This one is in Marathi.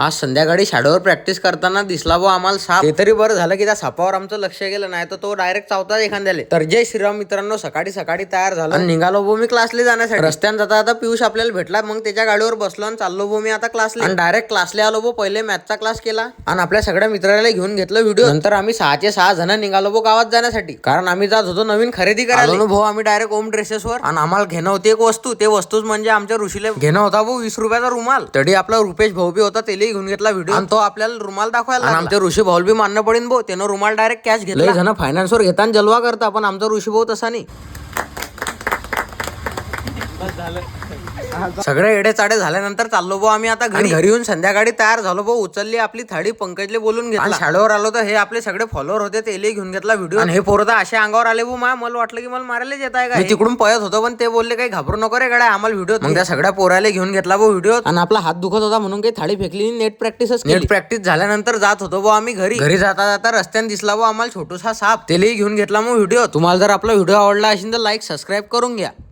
आज संध्याकाळी शॅडोवर प्रॅक्टिस करताना दिसला भाऊ आम्हाला साप. ते तरी बरं झालं की त्या सापावर आमचं लक्ष गेलं, नाही तर तो डायरेक्ट चावता एखाद्याला. तर जय श्रीराम मित्रांनो, सकाळी सकाळी तयार झालो आणि निघालो भाऊ मी क्लासला जाण्यासाठी. रस्त्याने जाता आता पियुष आपल्याला भेटला, मग त्याच्या गाडीवर बसलो आणि चाललो भाऊ मी आता क्लासला. आणि डायरेक्ट क्लासला आलो भाऊ. पहिले मॅथचा क्लास केला आणि आपल्या सगळ्या मित्राला घेऊन घेतलं व्हिडिओ. नंतर आम्ही 6 जण निघालो भाऊ गावात जाण्यासाठी, कारण आम्ही जात होतो नवीन खरेदी करायला. भाऊ आम्ही डायरेक्ट होम ड्रेसेसवर, आणि आम्हाला घेणं होती एक वस्तू. ते वस्तूच म्हणजे आमच्या ऋषीला घेणं होता भाऊ 20 रुपयाचा रुमाल. तरी आपला रुपेश भाऊ बी होता, त्याला घेऊन घेतला व्हिडिओ आणि तो आपल्याला रुमाल दाखवायला. आणि आमच्या ऋषी भाऊ बी मानणं पडेन भाऊ, त्यानं रुमाल डायरेक्ट कॅश घेतला. जण फायनान्सवर घेताना जलवा करता, पण आमचा ऋषी भाऊ तसा नाही. सगळे एडे चाडे झाल्यानंतर चाललो भाऊ आम्ही आता घरी. घरी येऊन संध्याकाळी तयार झालो भाऊ. उचलली आपली थाळी, पंकजले बोलून घेतला. शाळेवर आलो तर हे आपले सगळे फॉलोअर होते, तेले घेऊन घेतला व्हिडिओ. आणि हे पोरं तर असे अंगावर आले भाऊ, मला वाटलं की मला मारायलाच येत आहे का. तिकडून पळत होतो, पण ते बोलले काही घाबरू नको रे गड्या, आम्हाला व्हिडिओ. मग त्या सगळ्या पोराले घेऊन घेतला भाऊ व्हिडिओ. आणि आपला हात दुखत होता म्हणून काही थाळी फेकली. नेट प्रॅक्टिस झाल्यानंतर जात होतो भाऊ आम्ही घरी. घरी जाता जाता रस्त्याने दिसला भाऊ आम्हाला छोटूसा साप. तेलेही घेऊन घेतला मग व्हिडिओ. तुम्हाला जर आपला व्हिडिओ आवडला असेल तर लाईक सबस्क्राईब करून घ्या.